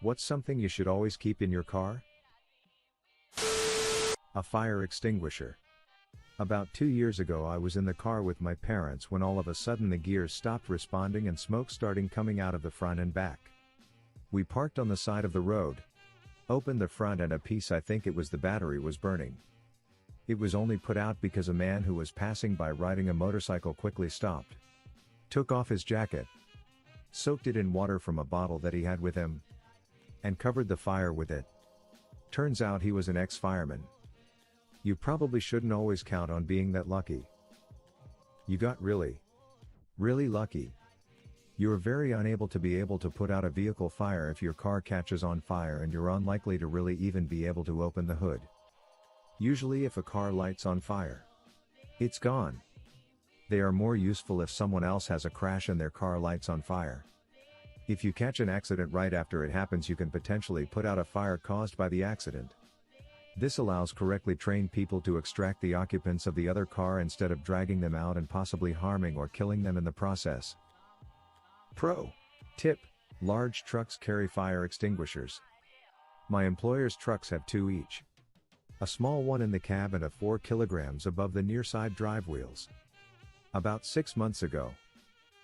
What's something you should always keep in your car? A fire extinguisher. About 2 years ago I was in the car with my parents when all of a sudden the gears stopped responding and smoke started coming out of the front and back. We parked on the side of the road, opened the front and a piece, I think it was the battery, was burning. It was only put out because a man who was passing by riding a motorcycle quickly stopped, took off his jacket, soaked it in water from a bottle that he had with him, and covered the fire with it. Turns out he was an ex-fireman. You probably shouldn't always count on being that lucky. You got really lucky. You are very unable to be able to put out a vehicle fire if your car catches on fire, and you're unlikely to really even be able to open the hood. Usually if a car lights on fire, it's gone. They are more useful if someone else has a crash and their car lights on fire. If you catch an accident right after it happens, you can potentially put out a fire caused by the accident. This allows correctly trained people to extract the occupants of the other car instead of dragging them out and possibly harming or killing them in the process. Pro tip: large trucks carry fire extinguishers. My employer's trucks have 2 each. A small one in the cab and a 4 kilograms above the near side drive wheels. About 6 months ago,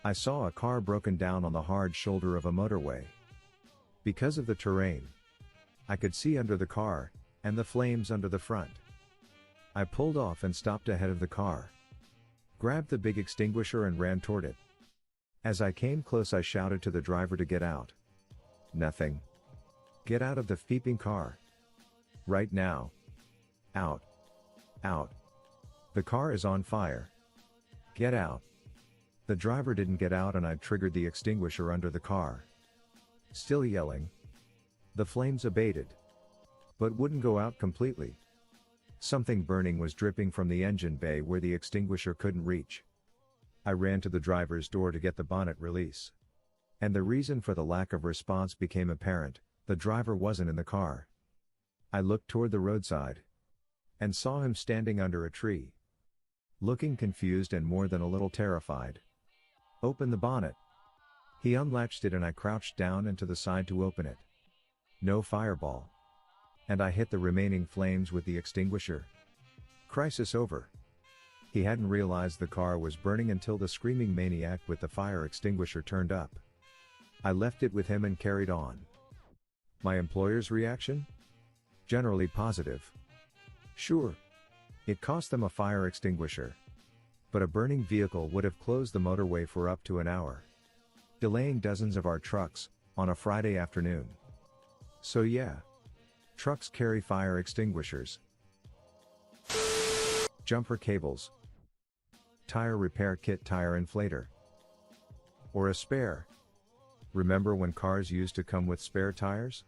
I saw a car broken down on the hard shoulder of a motorway. Because of the terrain, I could see under the car, and the flames under the front. I pulled off and stopped ahead of the car, grabbed the big extinguisher and ran toward it. As I came close, I shouted to the driver to get out. Nothing. Get out of the peeping car. Right now. Out. Out. The car is on fire. Get out. The driver didn't get out and I triggered the extinguisher under the car. Still yelling. The flames abated, but wouldn't go out completely. Something burning was dripping from the engine bay where the extinguisher couldn't reach. I ran to the driver's door to get the bonnet release. And the reason for the lack of response became apparent: the driver wasn't in the car. I looked toward the roadside, and saw him standing under a tree, looking confused and more than a little terrified. Open the bonnet. He unlatched it and I crouched down and to the side to open it. No fireball. And I hit the remaining flames with the extinguisher. Crisis over. He hadn't realized the car was burning until the screaming maniac with the fire extinguisher turned up. I left it with him and carried on. My employer's reaction? Generally positive. Sure. It cost them a fire extinguisher. But a burning vehicle would have closed the motorway for up to an hour, delaying dozens of our trucks, on a Friday afternoon. So yeah. Trucks carry fire extinguishers. Jumper cables. Tire repair kit, tire inflator. Or a spare. Remember when cars used to come with spare tires?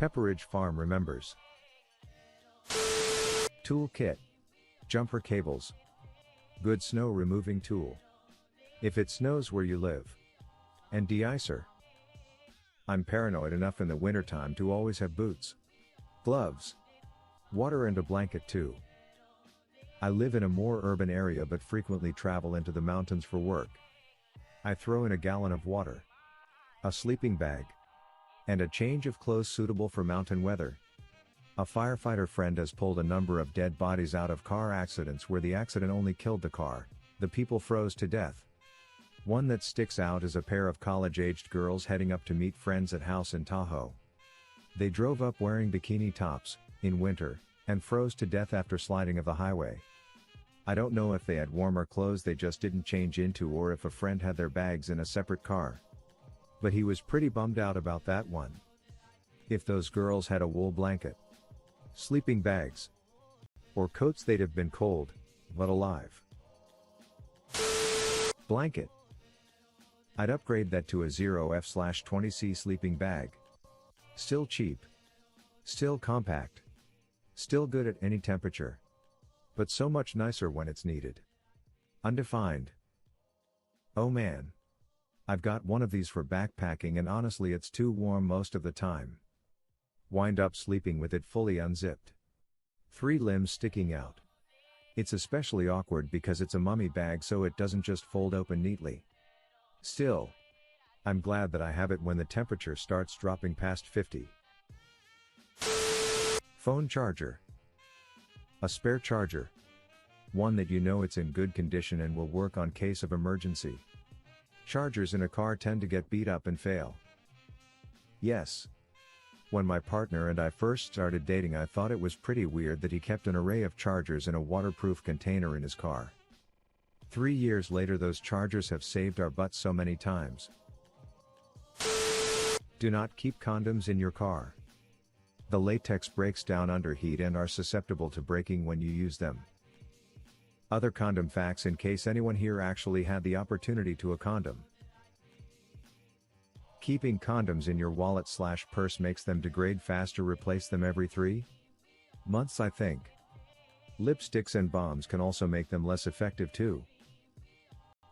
Pepperidge Farm remembers. Tool kit. Jumper cables. Good snow removing tool. If it snows where you live. And de-icer. I'm paranoid enough in the wintertime to always have boots, gloves, water and a blanket too. I live in a more urban area but frequently travel into the mountains for work. I throw in a gallon of water, a sleeping bag, and a change of clothes suitable for mountain weather. A firefighter friend has pulled a number of dead bodies out of car accidents where the accident only killed the car, the people froze to death. One that sticks out is a pair of college-aged girls heading up to meet friends at house in Tahoe. They drove up wearing bikini tops, in winter, and froze to death after sliding of the highway. I don't know if they had warmer clothes they just didn't change into or if a friend had their bags in a separate car. But he was pretty bummed out about that one. If those girls had a wool blanket, sleeping bags, or coats, they'd have been cold, but alive. Blanket. I'd upgrade that to a 0F/20C sleeping bag. Still cheap. Still compact. Still good at any temperature. But so much nicer when it's needed. Undefined. Oh man. I've got one of these for backpacking and honestly it's too warm most of the time. Wind up sleeping with it fully unzipped. 3 limbs sticking out. It's especially awkward because it's a mummy bag so it doesn't just fold open neatly. Still, I'm glad that I have it when the temperature starts dropping past 50. Phone charger. A spare charger. One that you know it's in good condition and will work on case of emergency. Chargers in a car tend to get beat up and fail. Yes. When my partner and I first started dating, I thought it was pretty weird that he kept an array of chargers in a waterproof container in his car. 3 years later, those chargers have saved our butts so many times. Do not keep condoms in your car. The latex breaks down under heat and are susceptible to breaking when you use them. Other condom facts in case anyone here actually had the opportunity to a condom. Keeping condoms in your wallet/purse makes them degrade faster. Replace them every 3 months, I think. Lipsticks and balms can also make them less effective too.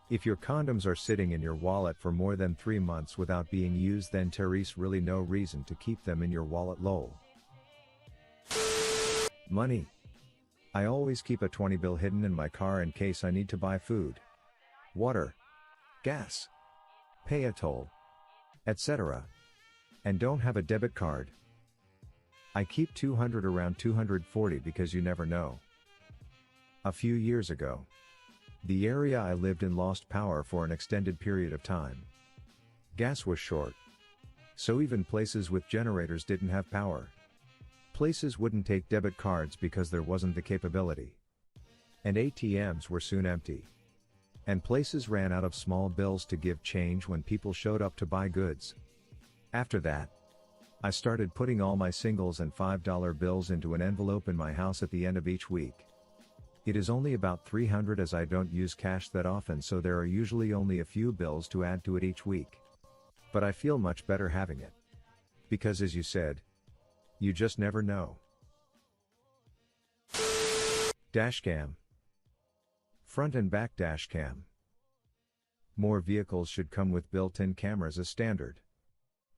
If your condoms are sitting in your wallet for more than 3 months without being used, then there's really no reason to keep them in your wallet. Lol. Money. I always keep a 20 bill hidden in my car in case I need to buy food, water, gas, pay a toll, etc. and don't have a debit card. I keep 200 around 240 because you never know. A few years ago, the area I lived in lost power for an extended period of time. Gas was short, so even places with generators didn't have power. Places wouldn't take debit cards because there wasn't the capability. And ATMs were soon empty. And places ran out of small bills to give change when people showed up to buy goods. After that, I started putting all my singles and $5 bills into an envelope in my house at the end of each week. It is only about 300 as I don't use cash that often, so there are usually only a few bills to add to it each week. But I feel much better having it. Because as you said, you just never know. Dashcam. Front and back dashcam. More vehicles should come with built-in cameras as standard.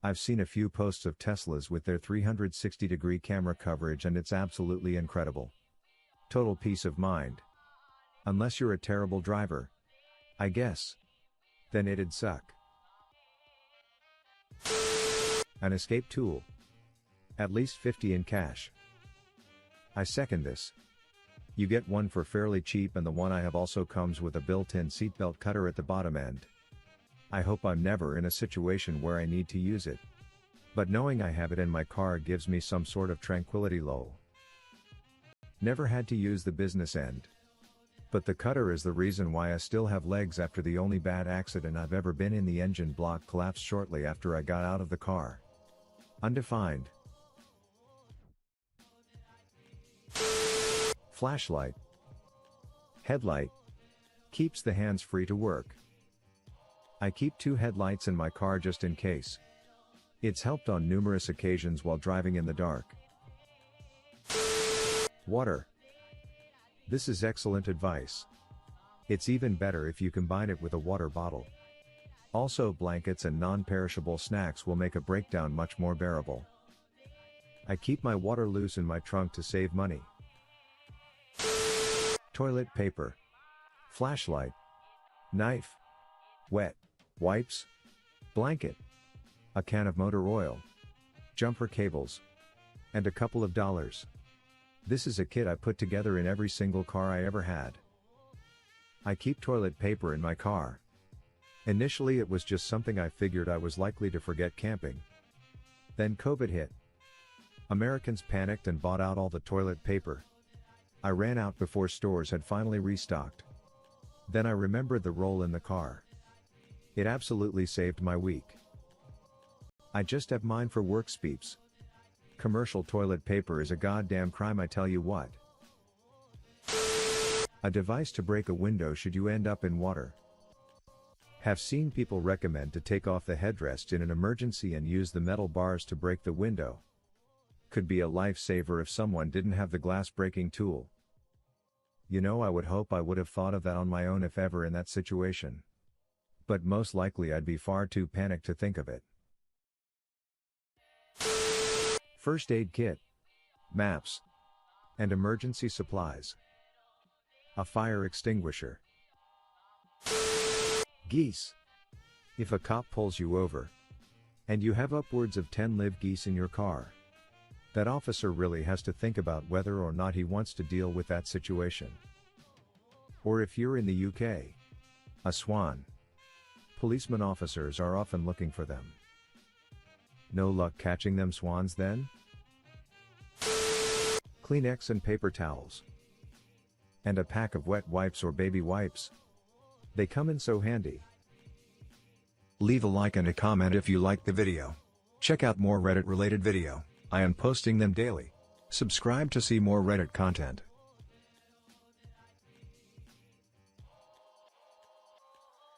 I've seen a few posts of Teslas with their 360-degree camera coverage and it's absolutely incredible. Total peace of mind. Unless you're a terrible driver, I guess. Then it'd suck. An escape tool. At least 50 in cash. I second this. You get one for fairly cheap, and the one I have also comes with a built-in seatbelt cutter at the bottom end. I hope I'm never in a situation where I need to use it. But knowing I have it in my car gives me some sort of tranquility. Lol. Never had to use the business end. But the cutter is the reason why I still have legs after the only bad accident I've ever been in. The engine block collapsed shortly after I got out of the car. Undefined. Flashlight. Headlight. Keeps the hands free to work. I keep 2 headlights in my car just in case. It's helped on numerous occasions while driving in the dark. Water. This is excellent advice. It's even better if you combine it with a water bottle. Also, blankets and non-perishable snacks will make a breakdown much more bearable. I keep my water loose in my trunk to save money. Toilet paper. Flashlight. Knife. Wet wipes. Blanket. A can of motor oil. Jumper cables. And a couple of dollars. This is a kit I put together in every single car I ever had. I keep toilet paper in my car. Initially it was just something I figured I was likely to forget camping. Then COVID hit. Americans panicked and bought out all the toilet paper. I ran out before stores had finally restocked. Then I remembered the roll in the car. It absolutely saved my week. I just have mine for work speeps. Commercial toilet paper is a goddamn crime, I tell you what. A device to break a window should you end up in water. Have seen people recommend to take off the headrest in an emergency and use the metal bars to break the window. Could be a lifesaver if someone didn't have the glass breaking tool. You know, I would hope I would have thought of that on my own if ever in that situation. But most likely I'd be far too panicked to think of it. First aid kit. Maps. And emergency supplies. A fire extinguisher. Geese. If a cop pulls you over, and you have upwards of 10 live geese in your car, that officer really has to think about whether or not he wants to deal with that situation. Or if you're in the UK, a swan. Policeman officers are often looking for them. No luck catching them swans then? Kleenex and paper towels. And a pack of wet wipes or baby wipes. They come in so handy. Leave a like and a comment if you liked the video. Check out more Reddit related video, I am posting them daily. Subscribe to see more Reddit content.